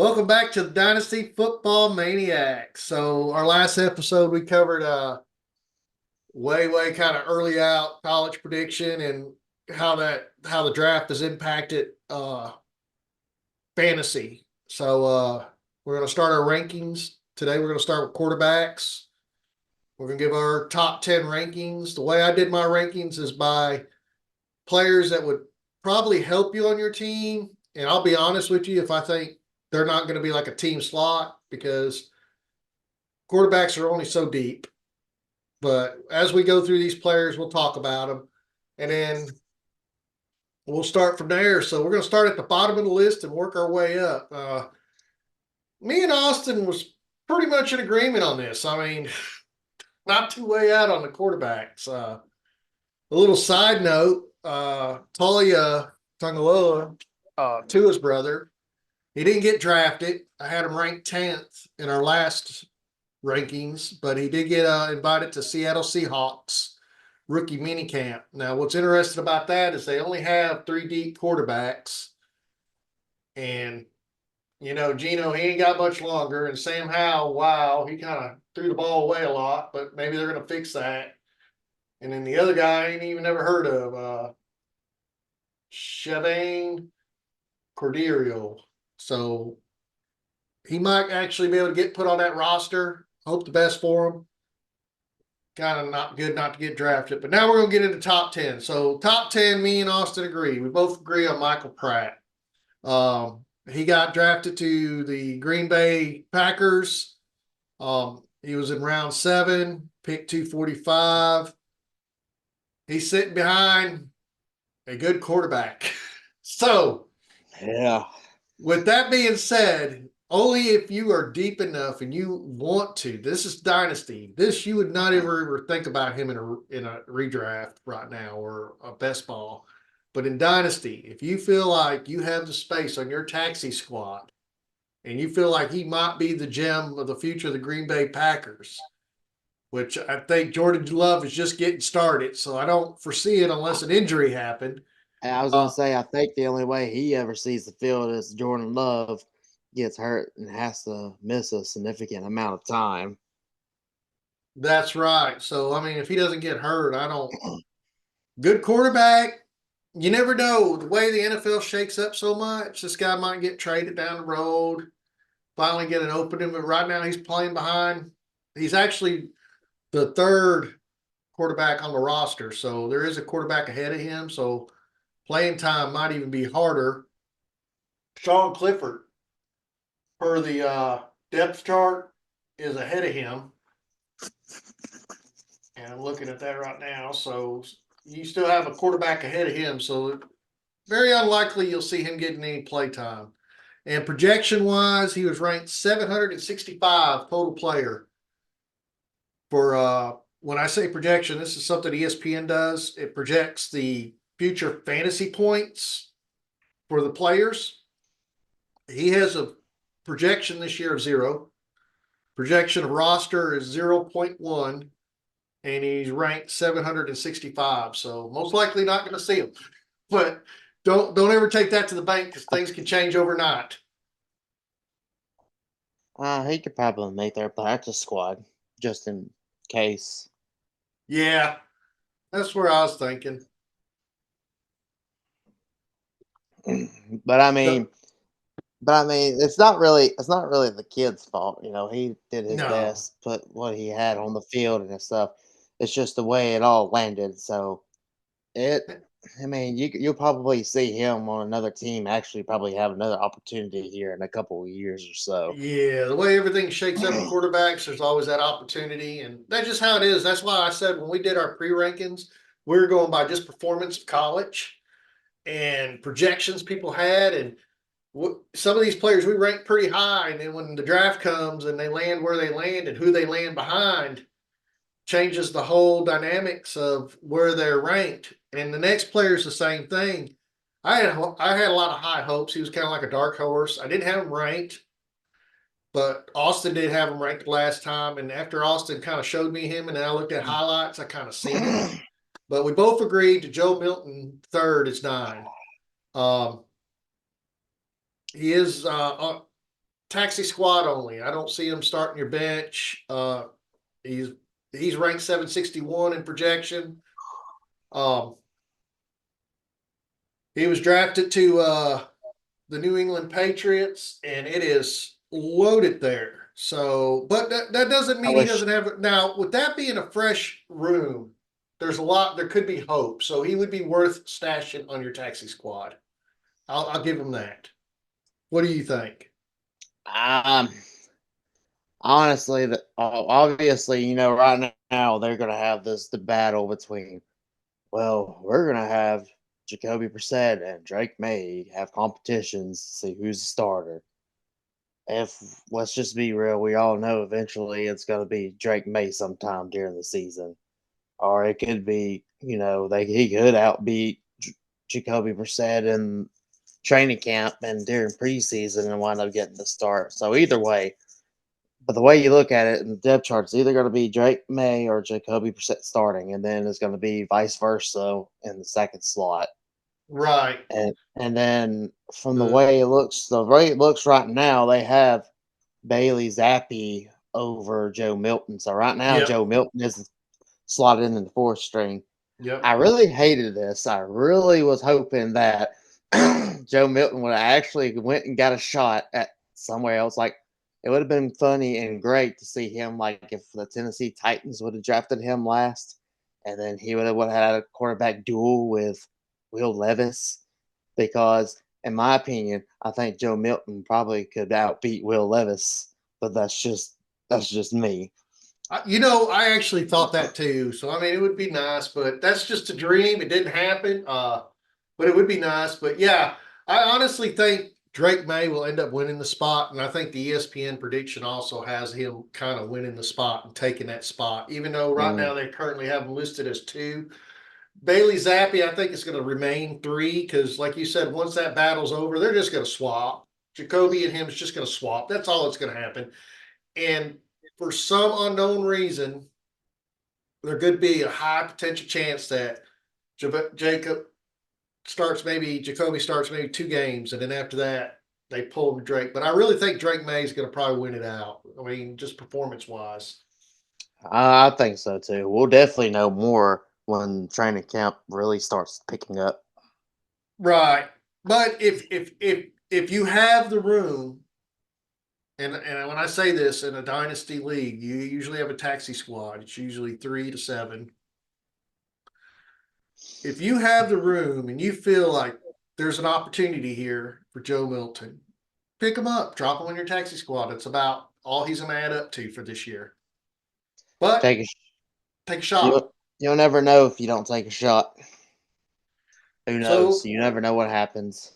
Welcome back to the Dynasty Football Maniacs. So our last episode we covered way kind of early out college prediction and how the draft has impacted fantasy. So we're going to start our rankings today. We're going to start with quarterbacks. We're going to give our top 10 rankings. The way I did my rankings is by players that would probably help you on your team. And I'll be honest with you, if I think they're not going to be like a team slot because quarterbacks are only so deep. But as we go through these players, we'll talk about them. And then we'll start from there. So we're going to start at the bottom of the list and work our way up. Me and Austin was pretty much in agreement on this. I mean, not too way out on the quarterbacks. A little side note, Talia Tungaloa, Tua's brother, he didn't get drafted. I had him ranked 10th in our last rankings, but he did get invited to Seattle Seahawks rookie minicamp. Now, what's interesting about that is they only have 3 deep quarterbacks. And, Gino, he ain't got much longer. And Sam Howell, wow, he kind of threw the ball away a lot, but maybe they're going to fix that. And then the other guy I ain't even never heard of, Chevane Corderio. So he might actually be able to get put on that roster. Hope the best for him. Kind of not good not to get drafted. But now we're going to get into top 10. So top 10, me and Austin agree. We both agree on Michael Pratt. He got drafted to the Green Bay Packers. He was in round 7, pick 245. He's sitting behind a good quarterback. So, yeah. With that being said, only if you are deep enough and you want to. This is Dynasty. This you would not ever think about him in a redraft right now or a best ball. But in Dynasty, if you feel like you have the space on your taxi squad and you feel like he might be the gem of the future of the Green Bay Packers, which I think Jordan Love is just getting started, so I don't foresee it unless an injury happened. I was gonna say I think the only way he ever sees the field is Jordan Love gets hurt and has to miss a significant amount of time. That's right. So, I mean, if he doesn't get hurt, I don't. Good quarterback. You never know. The way the NFL shakes up so much, this guy might get traded down the road, finally get an opening. But right now, he's playing behind. He's actually the third quarterback on the roster. So, there is a quarterback ahead of him. So, playing time might even be harder. Sean Clifford, per the depth chart, is ahead of him. And I'm looking at that right now. So you still have a quarterback ahead of him. So very unlikely you'll see him getting any play time. And projection wise, he was ranked 765 total player. For when I say projection, this is something ESPN does. It projects the future fantasy points for the players. He has a projection this year of 0. Projection of roster is 0.1. And he's ranked 765. So most likely not going to see him. But don't ever take that to the bank because things can change overnight. He could probably make their practice squad just in case. Yeah, that's where I was thinking. but I mean, it's not really the kid's fault. He did his No, best, put what he had on the field and stuff. It's just the way it all landed. So it. I mean, you'll probably see him on another team. Actually, probably have another opportunity here in a couple of years or so. yeah, the way everything shakes up with quarterbacks, there's always that opportunity, and that's just how it is. That's why I said when we did our pre-rankings, we were going by just performance of college and projections people had, and some of these players we ranked pretty high, and then when the draft comes and they land where they land and who they land behind, changes the whole dynamics of where they're ranked. And the next player is the same thing. I had a lot of high hopes. He was kind of like a dark horse. I didn't have him ranked, but Austin did have him ranked last time. And after Austin kind of showed me him, and then I looked at highlights, I kind of seen him. But we both agreed to Joe Milton third is 9. He is taxi squad only. I don't see him starting your bench. He's he's ranked 761 in projection. Um, he was drafted to the New England Patriots, and it is loaded there. So, but that doesn't I mean he wish doesn't have it. Now, with that being a fresh room, there's a lot, there could be hope. So he would be worth stashing on your taxi squad. I'll give him that. What do you think? um honestly that obviously, right now they're gonna have the battle between, well, we're gonna have Jacoby Brissett and Drake May have competitions to see who's the starter. If let's just be real, we all know eventually it's gonna be Drake May sometime during the season. Or it could be, he could outbeat Jacoby Brissett in training camp and during preseason and wind up getting the start. So either way, but the way you look at it in the depth chart, it's either going to be Drake May or Jacoby Brissett starting, and then it's going to be vice versa in the second slot. Right. And then from The the way it looks right now, they have Bailey Zappi over Joe Milton. So right now, Yep. Joe Milton is slotted in the fourth string. Yep. I really hated this. I really was hoping that Joe Milton would have actually went and got a shot at somewhere else. Like it would have been funny and great to see him. Like if the Tennessee Titans would have drafted him last, and then he would have had a quarterback duel with Will Levis. Because, in my opinion, I think Joe Milton probably could outbeat Will Levis. But that's just me. I actually thought that too. So I mean, it would be nice, but that's just a dream. It didn't happen. But it would be nice. But yeah, I honestly think Drake May will end up winning the spot, and I think the ESPN prediction also has him kind of winning the spot and taking that spot. Even though right Mm, now they currently have him listed as two, Bailey Zappi, I think, is going to remain three because, like you said, once that battle's over, they're just going to swap. Jacoby and him is just going to swap. That's all that's going to happen. And for some unknown reason, there could be a high potential chance that Jacob Jacoby starts maybe two games, and then after that, they pull Drake. But I really think Drake May is going to probably win it out. I mean, just performance wise. I think so too. We'll definitely know more when training camp really starts picking up. Right. But if you have the room, and when I say this in a dynasty league, you usually have a taxi squad. It's usually 3 to 7. If you have the room and you feel like there's an opportunity here for Joe Milton, pick him up, drop him on your taxi squad. That's about all he's going to add up to for this year. But Take a take a shot. you'll never know if you don't take a shot. Who knows? So You never know what happens.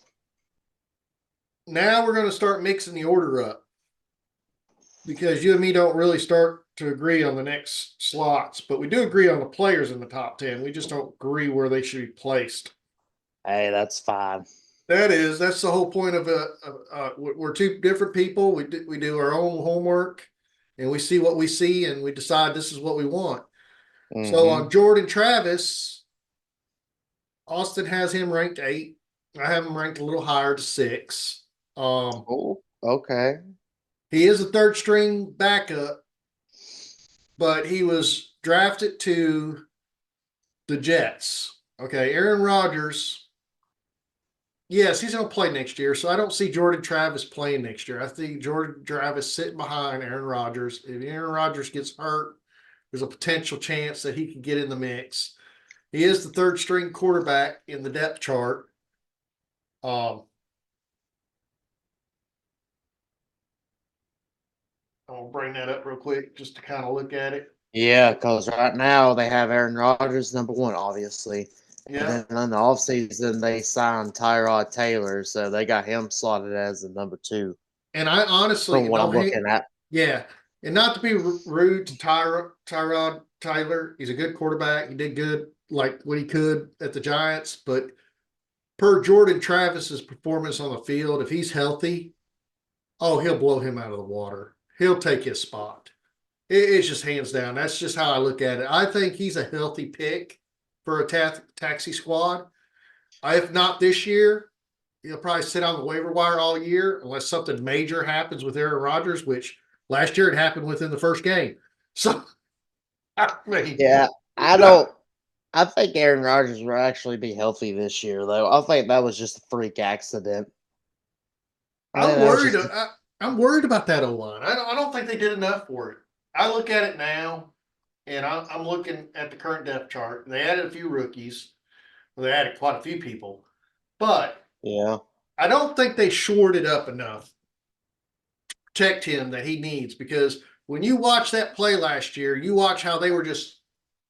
now we're going to start mixing the order up because you and me don't really start to agree on the next slots, but we do agree on the players in the top 10. We just don't agree where they should be placed. Hey, that's fine. That's the whole point of we're two different people. We do our own homework, and we see what we see, and we decide this is what we want. So Mm-hmm. on Jordan Travis, Austin has him ranked 8. I have him ranked a little higher to 6. Um, Oh, okay. he is a third string backup, but he was drafted to the Jets. Okay, Aaron Rodgers. Yes, he's going to play next year, so I don't see Jordan Travis playing next year. I think Jordan Travis sitting behind Aaron Rodgers. If Aaron Rodgers gets hurt, there's a potential chance that he could get in the mix. He is the third string quarterback in the depth chart. Um, I'll bring that up real quick just to kind of look at it. Yeah, because right now they have Aaron Rodgers number one, obviously. And Yeah, then in the offseason, they signed Tyrod Taylor, so they got him slotted as the number two and I honestly from what no I'm hate. looking at. Yeah, and not to be rude to Tyrod Taylor, he's a good quarterback. He did good, like what he could at the Giants, but per Jordan Travis's performance on the field, if he's healthy, oh, he'll blow him out of the water. He'll take his spot. It's just hands down. That's just how I look at it. I think he's a healthy pick for a taxi squad. If not this year, he'll probably sit on the waiver wire all year unless something major happens with Aaron Rodgers, which last year it happened within the first game. So I mean, Yeah, I don't. I think Aaron Rodgers will actually be healthy this year, though. I think that was just a freak accident. I think I'm that was worried. just. A, I'm worried about that O line. I don't think they did enough for it. I look at it now, and I'm looking at the current depth chart. They added a few rookies. Well, they added quite a few people, but yeah, I don't think they shored it up enough to protect him that he needs. Because when you watch that play last year, you watch how they were just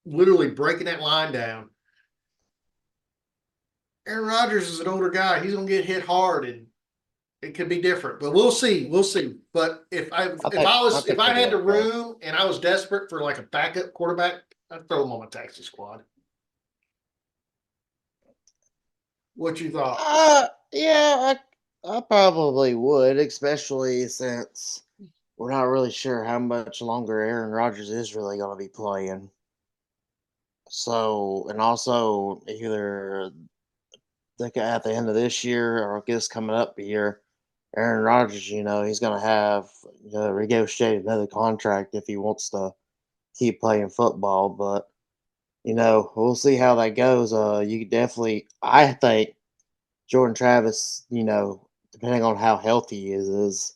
literally breaking that line down. Aaron Rodgers is an older guy. He's going to get hit hard, and it could be different. But we'll see. We'll see. But I if think I he'll be had the okay. room and I was desperate for like a backup quarterback, I'd throw him on my taxi squad. What you thought? Yeah, I probably would, especially since we're not really sure how much longer Aaron Rodgers is really going to be playing. So, and also either at the end of this year or I guess coming up year, Aaron Rodgers, he's going to have renegotiate another contract if he wants to keep playing football. But we'll see how that goes. You could definitely, I think Jordan Travis, depending on how healthy he is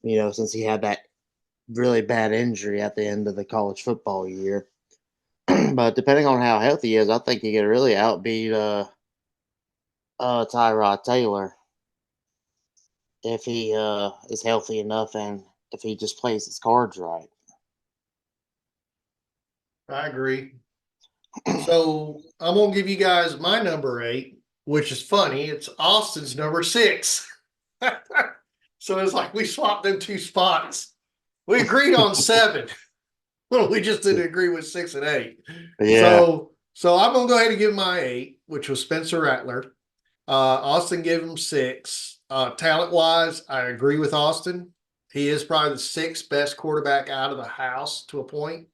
since he had that really bad injury at the end of the college football year. But depending on how healthy he is, I think he could really outbeat Tyrod Taylor if he is healthy enough and if he just plays his cards right. I agree. So I'm gonna give you guys my number 8, which is funny. It's Austin's number 6. So it's like we swapped them two spots. We agreed on 7. Well, we just didn't agree with 6 and 8. Yeah, So I'm gonna go ahead and give my 8, which was Spencer Rattler. Austin gave him 6. Talent wise, I agree with Austin. He is probably the 6th best quarterback out of the house to a point.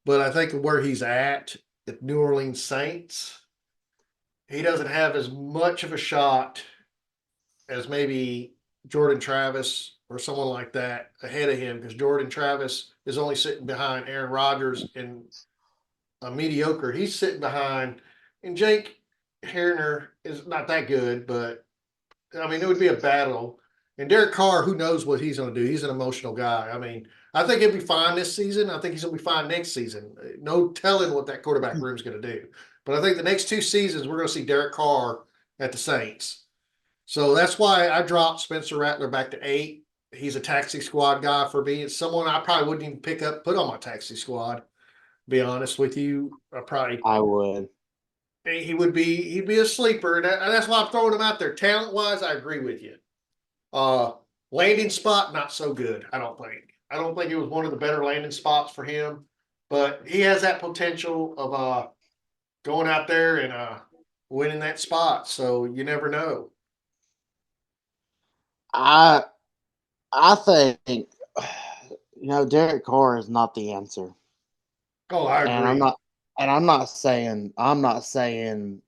But I think where he's at New Orleans Saints, he doesn't have as much of a shot as maybe Jordan Travis or someone like that ahead of him, because Jordan Travis is only sitting behind Aaron Rodgers and a mediocre. He's sitting behind, and Jake Herner is not that good, but I mean, it would be a battle. And Derek Carr, who knows what he's going to do? He's an emotional guy. I mean, I think he'll be fine this season. I think he's going to be fine next season. No telling what that quarterback room is going to do. But I think the next 2 seasons, we're going to see Derek Carr at the Saints. So that's why I dropped Spencer Rattler back to 8. He's a taxi squad guy for me. It's someone I probably wouldn't even put on my taxi squad. Be honest with you, I probably I would. he'd be a sleeper. And that's why I'm throwing him out there. Talent wise, I agree with you. Uh, Landing spot, not so good. I don't think. I don't think it was one of the better landing spots for him, but he has that potential of going out there and winning that spot. So you never know. I I think Derek Carr is not the answer, Oh, I and I'm agree. not saying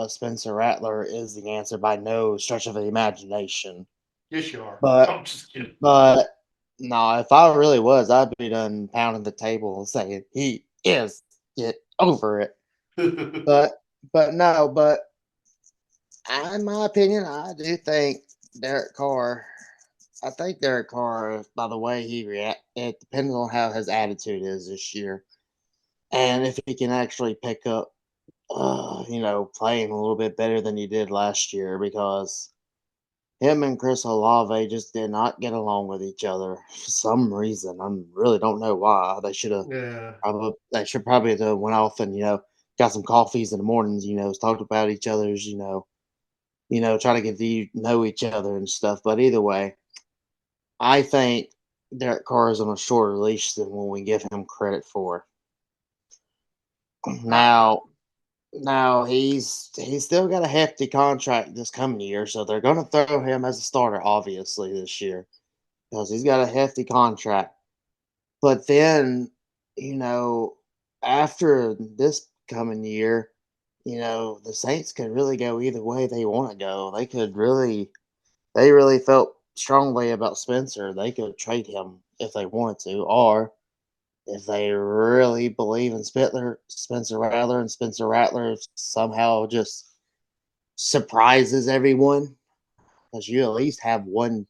Spencer Rattler is the answer by no stretch of the imagination. Yes, you are. But I'm just kidding. but no, if I really was, I'd be done pounding the table and saying he is. Get over it. But no, but in my opinion, I do think Derek Carr. I think Derek Carr, by the way he react, it depends on how his attitude is this year, and if he can actually pick up, playing a little bit better than he did last year, because him and Chris Olave just did not get along with each other for some reason. I really don't know why. Yeah. They should probably have went off and got some coffees in the mornings. Talked about each other's try to get to know each other and stuff. But either way, I think Derek Carr is on a shorter leash than when we give him credit for. I, Now, he's still got a hefty contract this coming year, so they're going to throw him as a starter obviously this year because he's got a hefty contract. But then, you know, after this coming year, the Saints could really go either way they want to go. They really felt strongly about Spencer. They could trade him if they wanted to, or if they really believe in Spencer Rattler, and Spencer Rattler somehow just surprises everyone, because you at least have one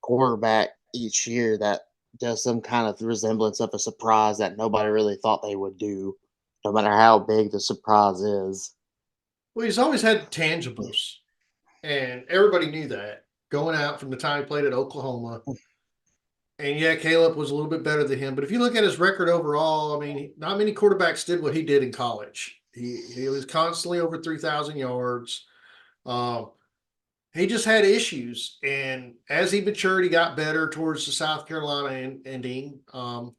quarterback each year that does some kind of resemblance of a surprise that nobody really thought they would do, no matter how big the surprise is. Well, he's always had tangibles, and everybody knew that going out from the time he played at Oklahoma. And yeah, Caleb was a little bit better than him. But if you look at his record overall, I mean, not many quarterbacks did what he did in college. He was constantly over 3,000 yards. Um, he just had issues. And as he matured, he got better towards the South Carolina ending. I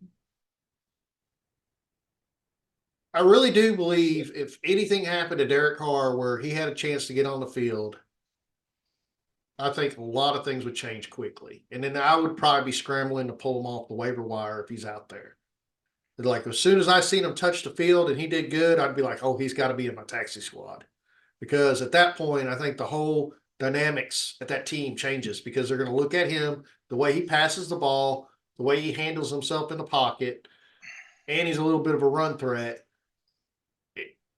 really do believe if anything happened to Derek Carr where he had a chance to get on the field, I think a lot of things would change quickly. And then I would probably be scrambling to pull him off the waiver wire if he's out there. Like as soon as I seen him touch the field and he did good, I'd be like, oh, he's got to be in my taxi squad. Because at that point, I think the whole dynamics at that team changes because they're going to look at him, the way he passes the ball, the way he handles himself in the pocket, and he's a little bit of a run threat.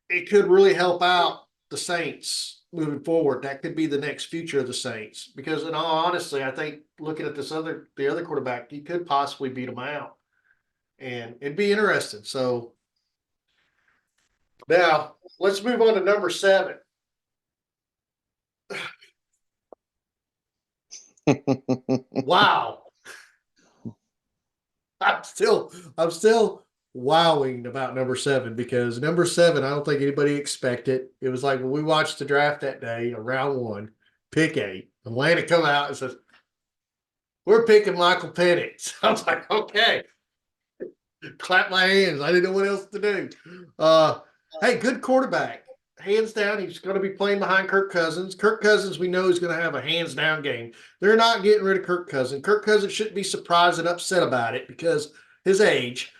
It could really help out the Saints moving forward. That could be the next future of the Saints. Because in all honesty, I think looking at the other quarterback, he could possibly beat him out. And it'd be interesting. So now let's move on to number 7. Wow. I'm still wowing about number 7 because number 7, I don't think anybody expected. It was like when we watched the draft that day, round 1, pick 8. Atlanta come out and says, we're picking Michael Penix. I was like, okay. Clap my hands. I didn't know what else to do. Hey, good quarterback. Hands down, he's going to be playing behind Kirk Cousins. Kirk Cousins, we know, is going to have a hands down game. They're not getting rid of Kirk Cousins. Kirk Cousins shouldn't be surprised and upset about it because his age.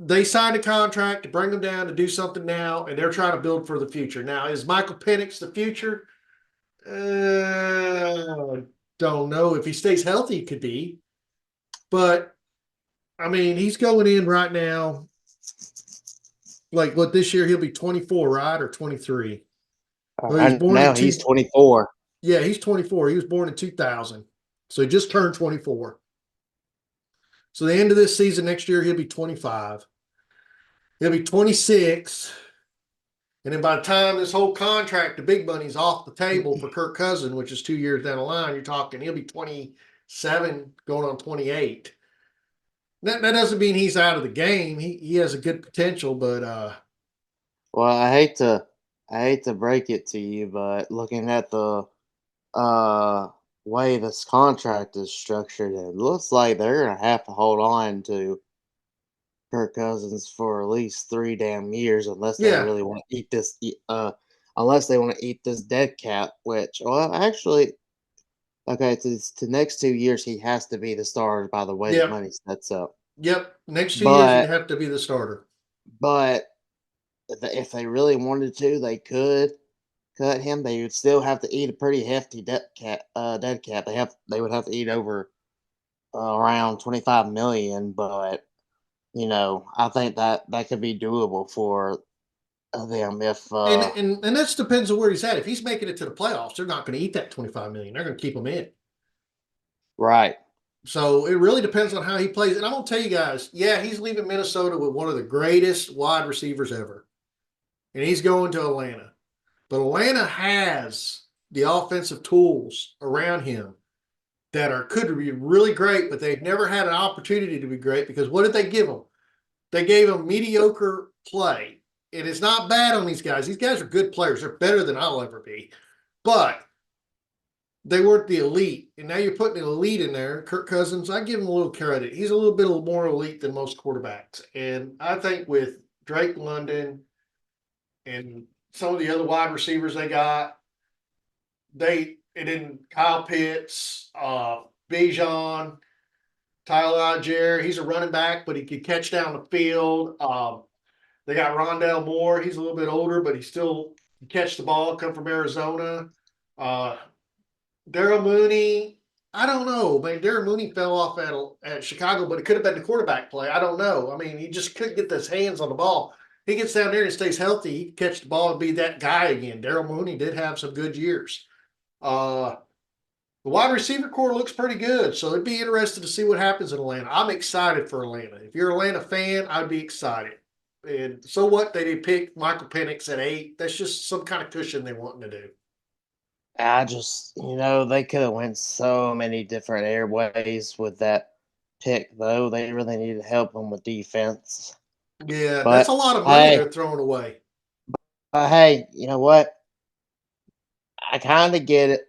They signed a contract to bring him down to do something now, and they're trying to build for the future. Now, is Michael Penix the future? Don't know. If he stays healthy, he could be. But I mean, he's going in right now. Like what this year he'll be 24, right? Or 23. Well, he was Right born in now, he's two. 24. Yeah, he's 24. He was born in 2000. So he just turned 24. So the end of this season next year, he'll be 25. He'll be 26. And then by the time this whole contract, the big money's off the table for Kirk Cousins, which is 2 years down the line, you're talking he'll be 27 going on 28. That doesn't mean he's out of the game. He has a good potential, but Well, I hate to break it to you, but looking at the way this contract is structured, it looks like they're gonna have to hold on to Kirk Cousins for at least 3 damn years, unless they yeah, really want to eat this. Unless they want to eat this dead cap. Which, well, actually, okay, to next 2 years he has to be the starter by the way the yep, money sets up. yep. Next 2 years he'd But have to be the starter. but if they really wanted to, they could cut him. They would still have to eat a pretty hefty dead cap. Dead cap. They would have to eat over around 25 million. But I think that could be doable for them if And that depends on where he's at. If he's making it to the playoffs, they're not going to eat that 25 million. They're going to keep him in. right. So it really depends on how he plays. And I'm going to tell you guys, yeah, he's leaving Minnesota with one of the greatest wide receivers ever. And he's going to Atlanta. But Atlanta has the offensive tools around him that could be really great, but they've never had an opportunity to be great because what did they give him? They gave him mediocre play. And it's not bad on these guys. These guys are good players. They're better than I'll ever be. But they weren't the elite. And now you're putting an elite in there. Kirk Cousins, I give him a little credit. He's a little bit more elite than most quarterbacks. And I think with Drake London and some of the other wide receivers they got, and then Kyle Pitts, Bijan, Tyler Algier, he's a running back, but he could catch down the field. They got Rondale Moore. He's a little bit older, but he still can catch the ball, come from Arizona. Uh, Daryl Mooney, I don't know. Man, Daryl Mooney fell off at Chicago, but it could have been the quarterback play. I don't know. I mean, he just couldn't get his hands on the ball. He gets down there and stays healthy. He can catch the ball and be that guy again. Daryl Mooney did have some good years. Uh, the wide receiver core looks pretty good, so it'd be interesting to see what happens in Atlanta. I'm excited for Atlanta. If you're an Atlanta fan, I'd be excited. And so what? They did pick Michael Penix at 8. That's just some kind of cushion they're wanting to do. I just, they could have went so many different airways with that pick, though. They really needed help on the defense. Yeah, that's But a lot of money hey, they're throwing away. you know what? I kind of get it.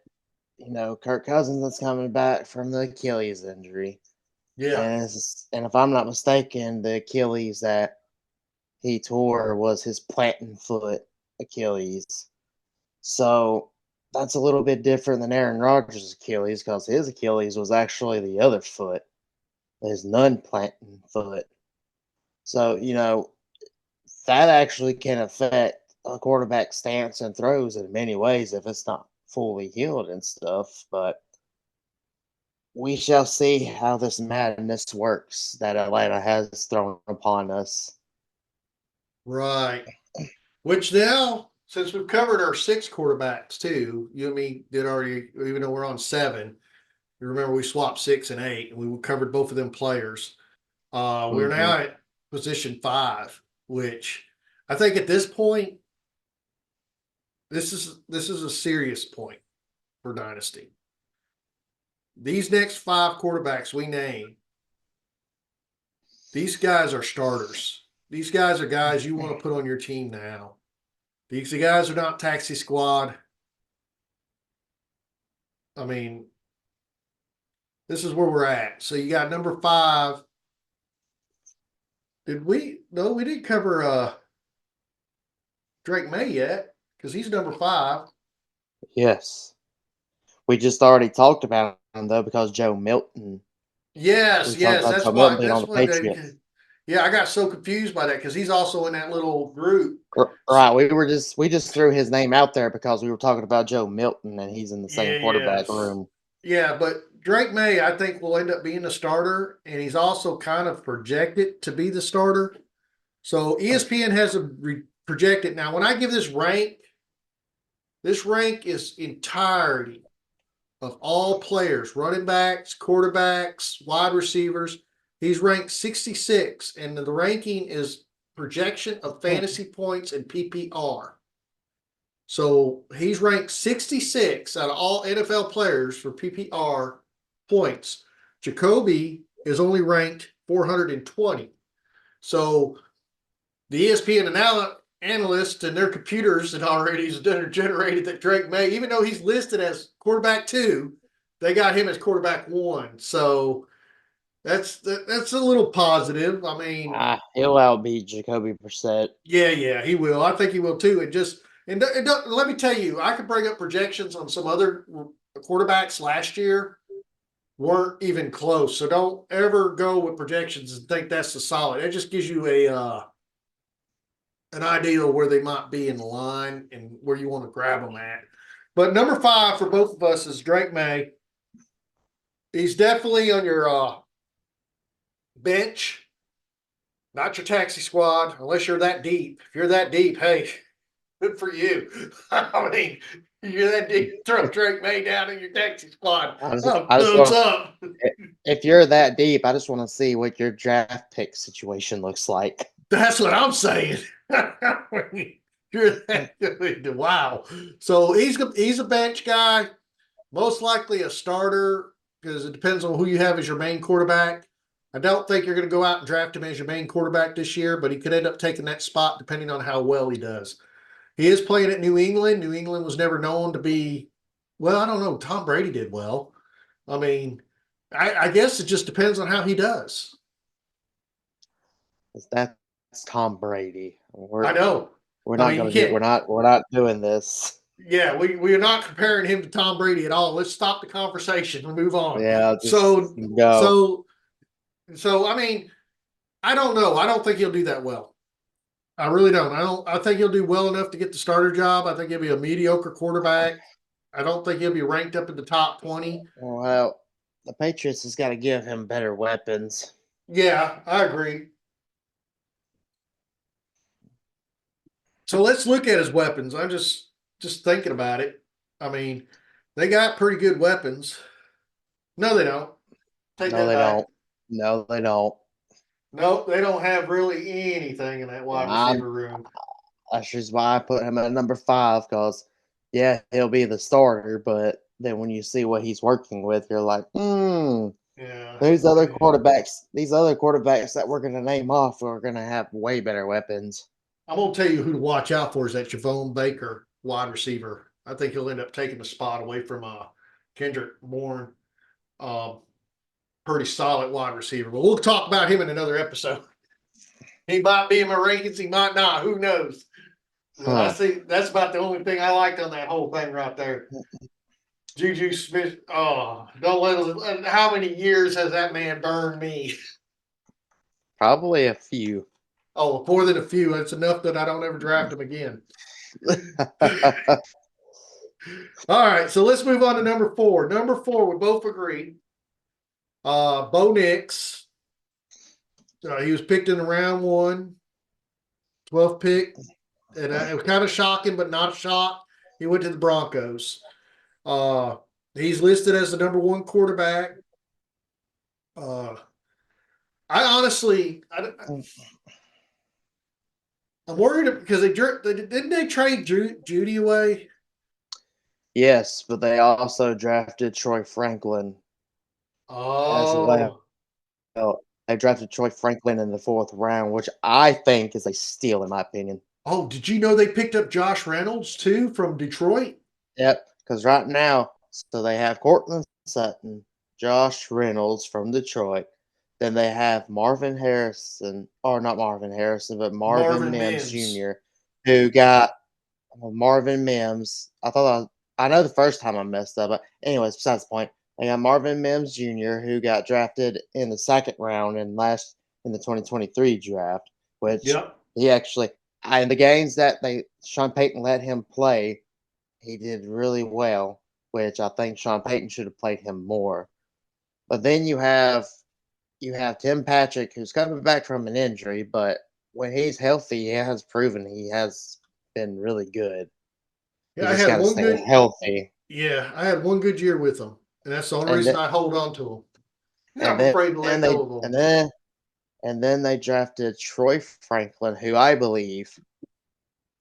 Kirk Cousins is coming back from the Achilles injury, Yeah. and if I'm not mistaken, the Achilles that he tore was his planting foot Achilles. So that's a little bit different than Aaron Rodgers' Achilles because his Achilles was actually the other foot, his non-planting foot. So that actually can affect a quarterback's stance and throws in many ways if it's not fully healed and stuff. But we shall see how this madness works that Atlanta has thrown upon us. Right. Which now, since we've covered our 6 quarterbacks too, you and me did already, even though we're on 7. You remember we swapped 6 and 8, and we covered both of them players. We're Hmm. now at position 5, which I think at this point, this is a serious point for Dynasty. These next 5 quarterbacks we name, these guys are starters. These guys are guys you want to put on your team now. These guys are not taxi squad. I mean, this is where we're at. So you got number 5. Did we? No, we didn't cover Drake May yet because he's number 5. Yes. We just already talked about him, though, because Joe Milton. Yes, We talked yes, about Joe Milton being on that's the why they. Patriots. Yeah, I got so confused by that because he's also in that little group. Right. We just threw his name out there because we were talking about Joe Milton and he's in the same Yeah, quarterback yes, room. yeah, but Drake May, I think, will end up being the starter, and he's also kind of projected to be the starter. So ESPN has a projected. Now, when I give this rank is entirety of all players, running backs, quarterbacks, wide receivers. He's ranked 66, and the ranking is projection of fantasy points and PPR. So he's ranked 66 out of all NFL players for PPR points. Jacoby is only ranked 420. So the ESPN analysts and their computers had already generated that Drake May, even though he's listed as quarterback 2, they got him as quarterback 1. So that's a little positive. I mean, He'll outbeat Jacoby Brissett. yeah, he will. I think he will too. Let me tell you, I could bring up projections on some other quarterbacks last year weren't even close. So don't ever go with projections and think that's the solid. It just gives you an idea of where they might be in the line and where you want to grab them at. But number 5 for both of us is Drake May. He's definitely on your bench, not your taxi squad, unless you're that deep. If you're that deep, hey, good for you. I mean, you're that deep, throw Drake May down in your taxi squad. Oh, I just boats want up. if you're that deep, I just want to see what your draft pick situation looks like. That's what I'm saying. You're that good. Wow. So he's a bench guy, most likely a starter because it depends on who you have as your main quarterback. I don't think you're going to go out and draft him as your main quarterback this year, but he could end up taking that spot depending on how well he does. He is playing at New England. New England was never known to be, well, I don't know. Tom Brady did well. I mean, I guess it just depends on how he does. 'Cause that's Tom Brady. I know. We're I not mean, you gonna do can't. we're not doing this. Yeah, we are not comparing him to Tom Brady at all. Let's stop the conversation and move on. Yeah, just So, go. so, so, I mean, I don't know. I don't think he'll do that well. I really don't. I think he'll do well enough to get the starter job. I think he'll be a mediocre quarterback. I don't think he'll be ranked up in the top 20. Well, the Patriots has got to give him better weapons. Yeah, I agree. So let's look at his weapons. I'm just thinking about it. I mean, they got pretty good weapons. No, they don't. Take No, that they back. don't. No, they don't. No, they don't have really anything in that wide I'm, receiver room. that's just why I put him at number 5 because, yeah, he'll be the starter, but then when you see what he's working with, you're like, Yeah. these other quarterbacks that we're going to name off are going to have way better weapons. I'm gonna tell you who to watch out for is that Javon Baker wide receiver. I think he'll end up taking the spot away from Kendrick Bourne. Um, Pretty solid wide receiver. But we'll talk about him in another episode. He might be in my rankings, he might not. Who knows? But I Huh. see that's about the only thing I liked on that whole thing right there. Juju Smith. Oh, don't let us. How many years has that man burned me? Probably a few. Oh, more than a few. It's enough that I don't ever draft him again. All right, so let's move on to number 4. Number 4, we both agree. Bo Nix. He was picked in the round 1, 12th pick. And it was kind of shocking, but not a shock. He went to the Broncos. Uh, he's listed as the number 1 quarterback. I honestly, I'm worried because didn't they trade Judy away? Yes, but they also drafted Troy Franklin as well. Oh, They drafted Troy Franklin in the 4th round, which I think is a steal in my opinion. did you know they picked up Josh Reynolds too from Detroit? Yep, because right now, so they have Cortland Sutton, Josh Reynolds from Detroit. Then they have Marvin Harrison, or not Marvin Harrison, but Marvin Marvin Mims Mims. Jr., who got Marvin Mims. I know the first time I messed up, but anyways, besides the point. They got Marvin Mims Jr., who got drafted in the 2nd round in the 2023 draft, which Yep. he actually in the games that they Sean Payton let him play, he did really well, which I think Sean Payton should have played him more. But then you have Tim Patrick, who's coming back from an injury, but when he's healthy, he has proven he has been really good. He Yeah, I just had got to one stay good. healthy. Yeah, I had one good year with him, and that's the only And reason th- I hold on to him. Yeah, and I'm then afraid to let and they go of him. and then they drafted Troy Franklin, who I believe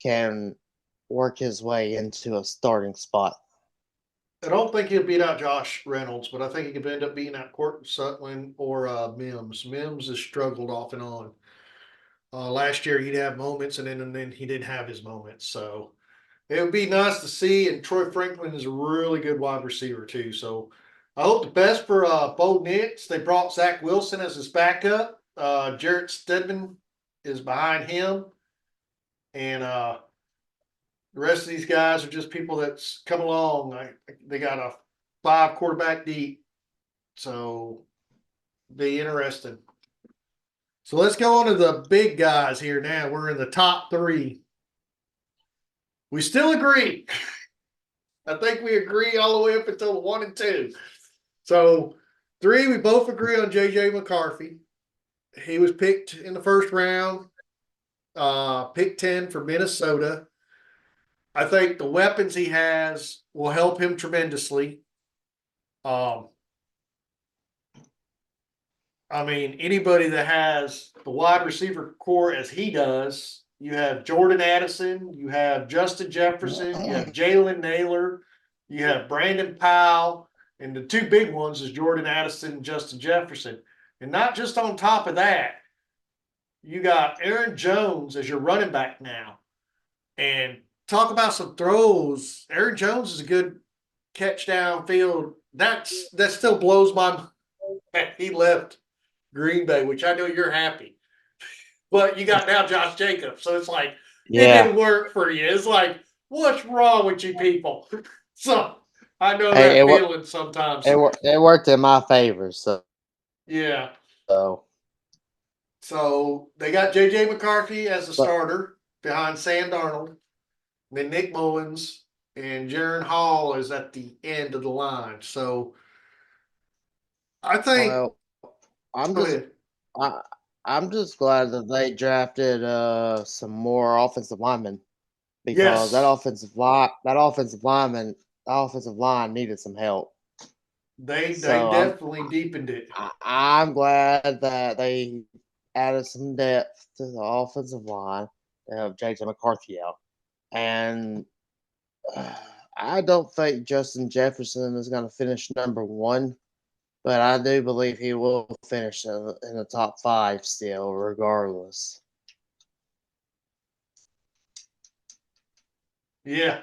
can work his way into a starting spot. I don't think he'll beat out Josh Reynolds, but I think he could end up beating out Court Sutton or Mims. Mims has struggled off and on. Last year he'd have moments, and then he didn't have his moments. So it would be nice to see. And Troy Franklin is a really good wide receiver too. So I hope the best for Bo Nix. They brought Zach Wilson as his backup. Jarrett Stedman is behind him, and the rest of these guys are just people that's come along. They got a 5 quarterback deep, so be interesting. So let's go on to the big guys here now. We're in the top 3. We still agree. I think we agree all the way up until 1 and 2. So 3, we both agree on JJ McCarthy. He was picked in the 1st round, pick 10 for Minnesota. I think the weapons he has will help him tremendously. Um, I mean, anybody that has the wide receiver core as he does, you have Jordan Addison, you have Justin Jefferson, you have Jalen Naylor, you have Brandon Powell, and the 2 big ones is Jordan Addison and Justin Jefferson. And not just on top of that, you got Aaron Jones as your running back now. And talk about some throws. Aaron Jones is a good catch downfield. That still blows my mind. He left Green Bay, which I know you're happy. But you got now Josh Jacobs. So it's like, it Yeah. didn't work for you. It's like, what's wrong with you people? So I know Hey, that feeling sometimes. it worked in my favor. Yeah. So So they got J.J. McCarthy as a But starter behind Sam Darnold. Then Nick Mullins and Jaron Hall is at the end of the line. So I think. well, I'm Go just ahead. I, I'm just glad that they drafted some more offensive linemen because Yes, that offensive line needed some help. they So definitely deepened it. I'm glad that they added some depth to the offensive line. They have J.J. McCarthy out, and uh, I don't think Justin Jefferson is going to finish number one, but I do believe he will finish in the top five still, regardless. Yeah.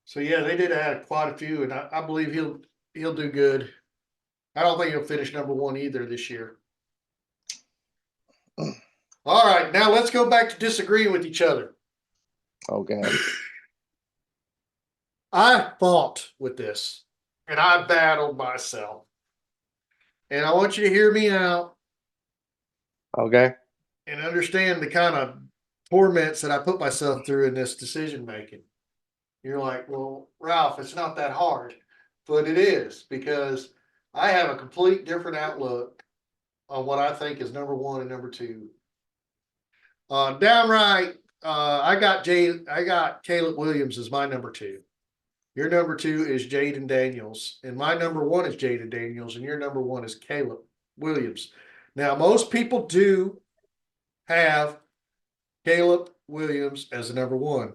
So yeah, they did add quite a few, and I believe he'll do good. I don't think he'll finish number one either this year. All right, now let's go back to disagreeing with each other. Okay. I fought with this, and I battled myself. And I want you to hear me out Okay. and understand the kind of torments that I put myself through in this decision making. You're like, well, Ralph, it's not that hard, but it is because I have a complete different outlook on what I think is number one and number two. Downright, I got Caleb Williams as my number two. Your number two is Jaden Daniels, and my number one is Jaden Daniels, and your number one is Caleb Williams. Now, most people do have Caleb Williams as the number one,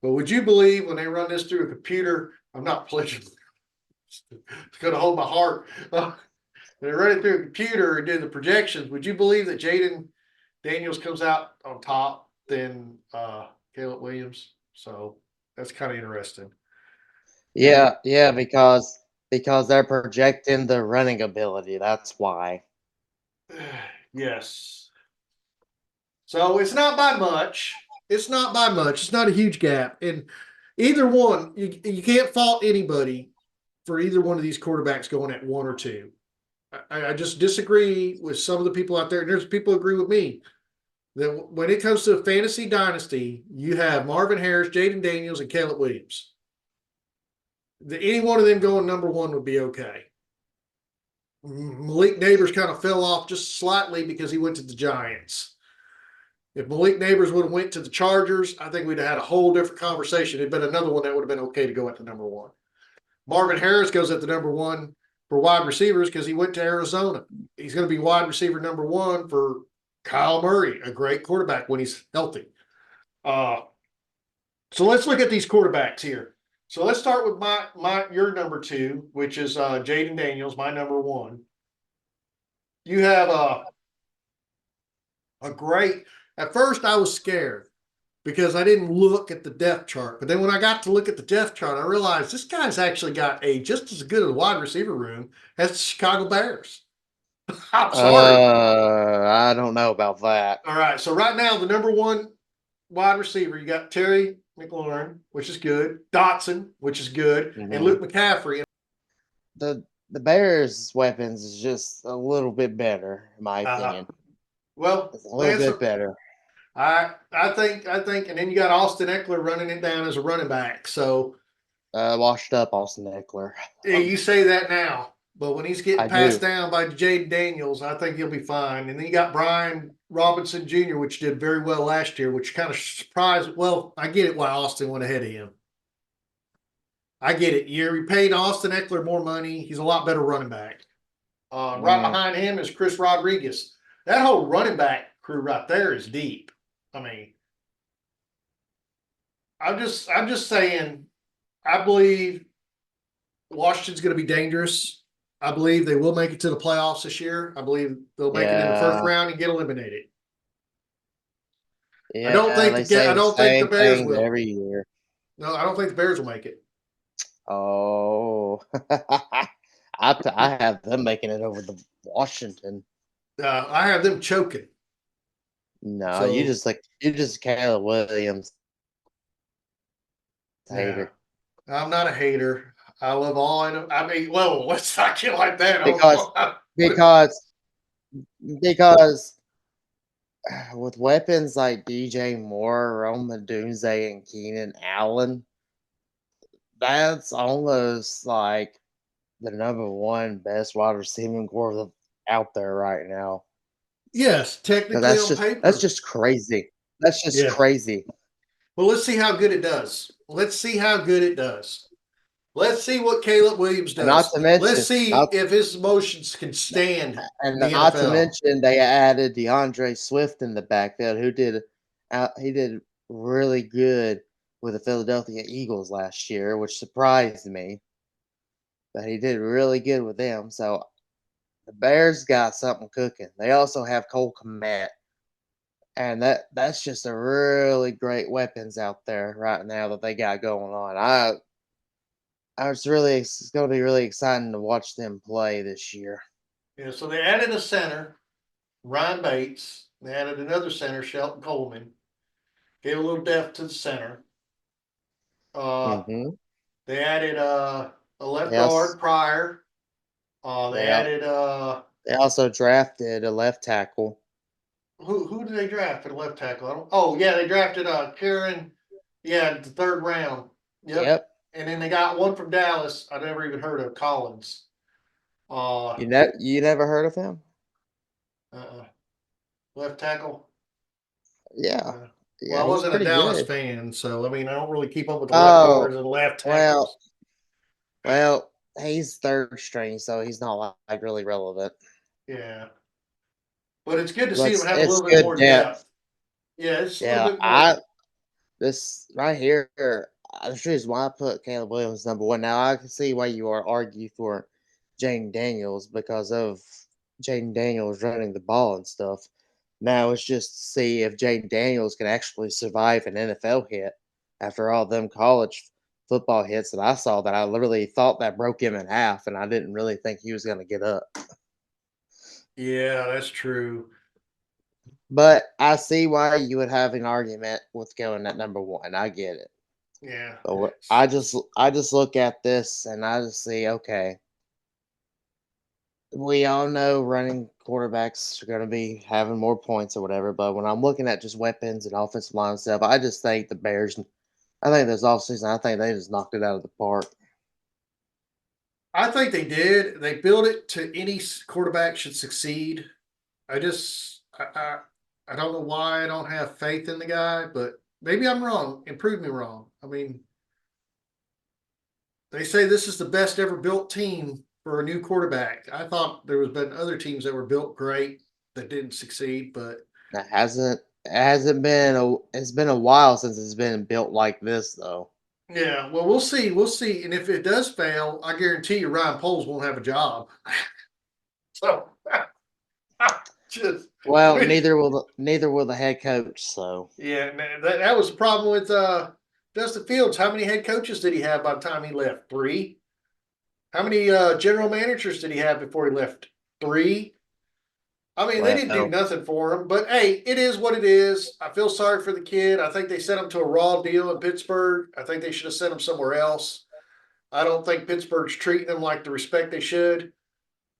but would you believe when they run this through a computer? I'm not pledging. It's going to hold my heart. They run it through a computer and do the projections. Would you believe that Jaden Daniels comes out on top than Caleb Williams? So that's kind of interesting. Now, Yeah, because they're projecting the running ability. That's why. yes. So it's not by much. It's not by much. It's not a huge gap. And either one, you can't fault anybody for either one of these quarterbacks going at one or two. I just disagree with some of the people out there. And there's people who agree with me that when it comes to a fantasy dynasty, you have Marvin Harris, Jaden Daniels, and Caleb Williams. Any one of them going number one would be okay. Malik Neighbors kind of fell off just slightly because he went to the Giants. If Malik Neighbors would have went to the Chargers, I think we'd have had a whole different conversation. It'd been another one that would have been okay to go at the number one. Marvin Harris goes at the number one for wide receivers because he went to Arizona. He's going to be wide receiver number one for Kyle Murray, a great quarterback when he's healthy. Uh, so let's look at these quarterbacks here. So let's start with your number two, which is Jaden Daniels, my number one. You have a great. At first, I was scared because I didn't look at the depth chart. But then when I got to look at the depth chart, I realized this guy's actually got a just as good a wide receiver room as the Chicago Bears. I'm sorry. I don't know about that. All right. So right now, the number one wide receiver, you got Terry McLaurin, which is good, Dotson, which is good, and Mhm. Luke McCaffrey. The Bears' weapons is just a little bit better, in my Uh, opinion. well, It's a little Lance, bit better. I think, and then you got Austin Eckler running it down as a running back. So Washed up Austin Eckler. you say that now, but when he's getting I passed do. down by Jade Daniels, I think he'll be fine. And then you got Brian Robinson Jr., which did very well last year, which kind of surprised. Well, I get it why Austin went ahead of him. I get it. You paid Austin Eckler more money. He's a lot better running back. Right Mm, behind him is Chris Rodriguez. That whole running back crew right there is deep. I mean, I'm just saying. I believe Washington's going to be dangerous. I believe they will make it to the playoffs this year. I believe they'll make it in the first yeah, round and get eliminated. yeah. They say I the don't think the same Bears things will. every year. No, I don't think the Bears will make it. Oh, I have them making it over the Washington. I have them choking. No, So you just Caleb Williams yeah, hater I'm not a hater. I love all. I mean, well, let's not get like that. because Oh, because because with weapons like DJ Moore, Roma Dunze, and Keenan Allen, that's almost like the number one best wide receiving core out there right now. Yes, Because technically that's on paper. just crazy. That's just Yeah. crazy. Well, let's see how good it does. Let's see how good it does. Let's see what Caleb Williams And not does. to Let's mention, see if his motions can stand the not to NFL. mention, they added DeAndre Swift in the backfield, who he did really good with the Philadelphia Eagles last year, which surprised me. But he did really good with them. So the Bears got something cooking. They also have Cole Kmet, and that's just a really great weapons out there right now that they got going on. It's going to be really exciting to watch them play this year. Yeah, so they added a center, Ryan Bates. They added another center, Shelton Coleman. Gave a little depth to the center. Uh, Hmm. they added a left They also guard, Pryor. They they al- added they also drafted a left tackle. who did they draft for the left tackle? I don't. Oh yeah, they drafted Karen. Yeah, the third round. Yep. Yep. And then they got one from Dallas. I never even heard of Collins. Uh, You never heard of him? uh left tackle. Yeah. Uh, well, Yeah, I he's wasn't a pretty Dallas good. fan, so I mean, I don't really keep up with the left Oh, guards and left well, tackles. well, he's third string, so he's not like really relevant. Yeah, but it's good to But see them have a it's little bit good more depth. depth. Yeah, it's a little Yeah, bit more. I this right here, the reason why I put Caleb Williams number one. Now I can see why you are argue for Jane Daniels because of Jane Daniels running the ball and stuff. Now it's just to see if Jane Daniels can actually survive an NFL hit after all them college football hits that I saw that I literally thought that broke him in half, and I didn't really think he was going to get up. Yeah, that's true. But I see why you would have an argument with going at number one. I get it. Yeah. But S- I just look at this and I just see, okay, we all know running quarterbacks are going to be having more points or whatever. But when I'm looking at just weapons and offensive line stuff, I just think the Bears. I think this offseason, I think they just knocked it out of the park. I think they did. They built it to any quarterback should succeed. I just, I don't know why I don't have faith in the guy, but maybe I'm wrong. And prove me wrong. I mean, they say this is the best ever built team for a new quarterback. I thought there was been other teams that were built great that didn't succeed, but It hasn't been it's been a while since it's been built like this though. yeah, well, we'll see. We'll see. And if it does fail, I guarantee you Ryan Poles won't have a job. So just, I Well, mean, neither will the head coach. So yeah, man, that was the problem with Justin Fields. How many head coaches did he have by the time he left? Three. How many general managers did he have before he left? Three. I mean, they didn't do well, nothing for him, but hey, it is what it is. I feel sorry for the kid. I think they sent him to a raw deal in Pittsburgh. I think they should have sent him somewhere else. I don't think Pittsburgh's treating him like the respect they should.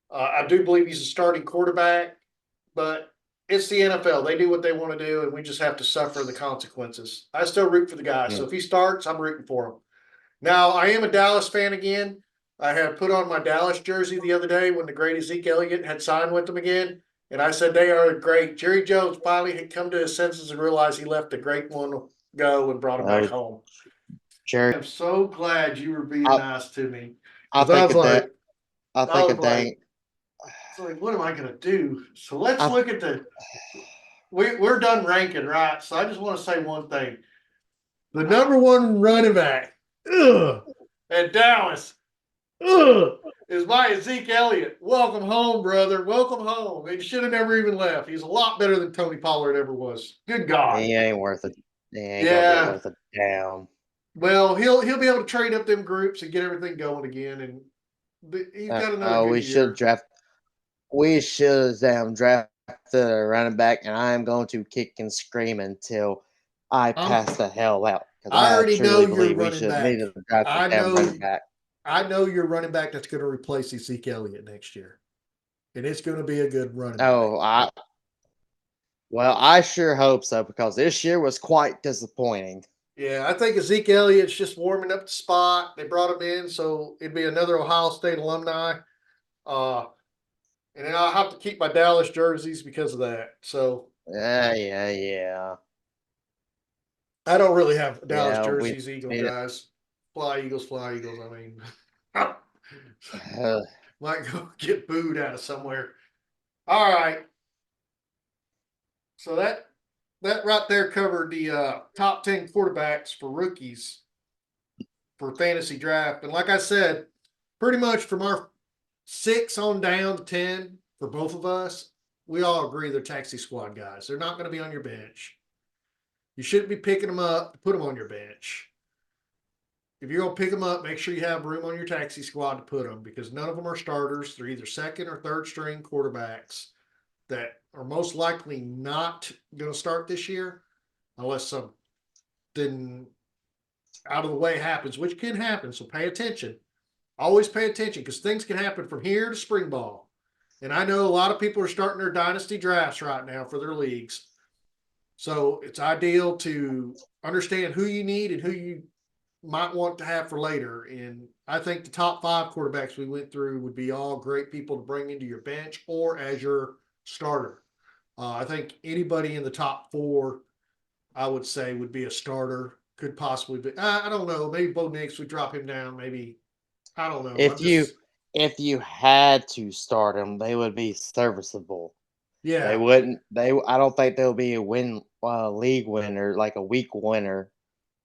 I do believe he's a starting quarterback, but it's the NFL. They do what they want to do, and we just have to suffer the consequences. I still root for the guy. So mm, if he starts, I'm rooting for him. Now, I am a Dallas fan again. I had put on my Dallas jersey the other day when the great Zeke Elliott had signed with them again. And I said, they are great. Jerry Jones finally had come to his senses and realized he left a great one go and brought him back well, home. Jerry, I'm so glad you were being I, nice to me I because I think was a da- like, I I think a was like, dang. what am I going to do? So let's I look at we're done ranking, right? So I just want to say one thing. The number one running back at Dallas is my Zeke Elliott. Welcome home, brother. Welcome home. He should have never even left. He's a lot better than Tony Pollard ever was. Good God. He ain't worth it. He ain't gonna be Yeah. worth a damn. Well, he'll be able to trade up them groups and get everything going again, and he's got another good We should year. draft. We should damn drafted a running back, and I am going to kick and scream until I I'm. pass the hell out because I I already know truly you're believe we running should have back. needed to draft a I damn know. running back. I know you're running back that's going to replace Zeke Elliott next year. and it's going to be a good running back. Oh, I sure hope so because this year was quite disappointing. Yeah, I think Zeke Elliott's just warming up the spot. They brought him in, so it'd be another Ohio State alumni. Uh, and then I'll have to keep my Dallas jerseys because of that. So Yeah. I don't really have Dallas Yeah, we jerseys, Eagle need guys. Fly Eagles, fly Eagles. I mean, it. might go get booed out of somewhere. All right. So that right there covered the top 10 quarterbacks for rookies for fantasy draft. And like I said, pretty much from our 6 on down to 10 for both of us, we all agree they're taxi squad guys. They're not going to be on your bench. You shouldn't be picking them up to put them on your bench. If you're going to pick them up, make sure you have room on your taxi squad to put them because none of them are starters. They're either second or third string quarterbacks that are most likely not going to start this year unless something out of the way happens, which can happen. So pay attention. Always pay attention because things can happen from here to spring ball. And I know a lot of people are starting their dynasty drafts right now for their leagues. So it's ideal to understand who you need and who you might want to have for later. And I think the top 5 quarterbacks we went through would be all great people to bring into your bench or as your starter. I think anybody in the top 4, I would say, would be a starter. Could possibly be. I don't know. Maybe Bo Nix would drop him down. Maybe I don't know. I'm If you just if you had to start them, they would be serviceable. They yeah. wouldn't. I don't think they'll be a league winner, like a week winner.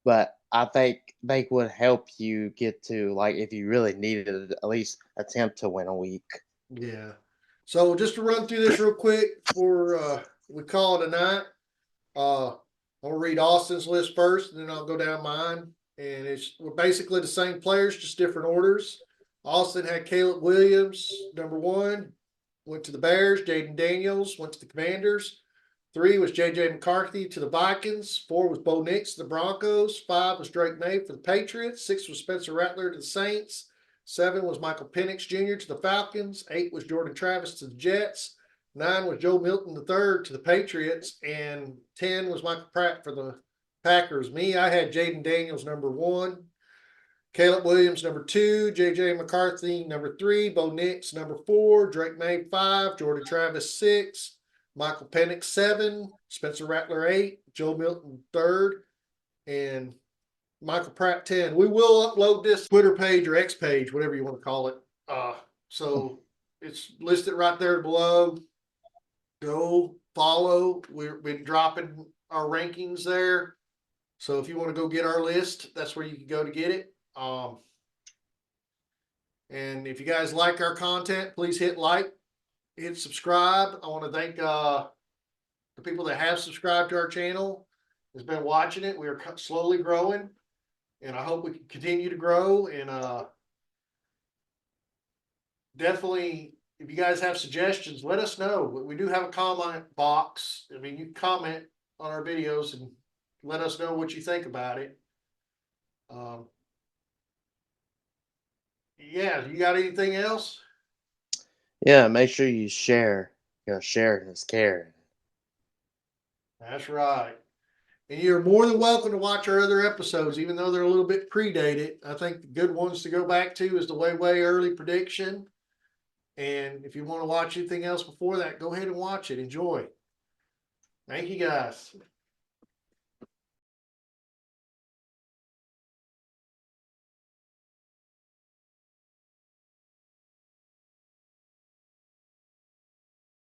But I think they would help you get to like if you really needed to at least attempt to win a week. Yeah. So just to run through this real quick before we call it a night. I'll read Austin's list first, and then I'll go down mine. And we're basically the same players, just different orders. Austin had Caleb Williams, number 1, went to the Bears. Jaden Daniels went to the Commanders. 3 was J.J. McCarthy to the Vikings. 4 was Bo Nix to the Broncos. 5 was Drake May for the Patriots. 6 was Spencer Rattler to the Saints. 7 was Michael Penix Jr. to the Falcons. 8 was Jordan Travis to the Jets. 9 was Joe Milton III to the Patriots. And 10 was Michael Pratt for the Packers. Me, I had Jaden Daniels number 1. Caleb Williams, number 2, J.J. McCarthy, number 3, Bo Nix, number 4, Drake May, 5, Jordan Travis, 6, Michael Penix, 7, Spencer Rattler, 8, Joe Milton, 3rd, and Michael Pratt, 10. We will upload this Twitter page or X page, whatever you want to call it. So it's listed right there below. Go follow. We've been dropping our rankings there. So if you want to go get our list, that's where you can go to get it. And if you guys like our content, please hit like, hit subscribe. I want to thank the people that have subscribed to our channel, has been watching it. We are slowly growing, and I hope we can continue to grow. And definitely, if you guys have suggestions, let us know. We do have a comment box. I mean, you can comment on our videos and let us know what you think about it. Yeah, you got anything else? Yeah, make sure you share. Sharing is caring. That's right. And you're more than welcome to watch our other episodes, even though they're a little bit predated. I think the good ones to go back to is the way early prediction. And if you want to watch anything else before that, go ahead and watch it. Enjoy. Thank you guys.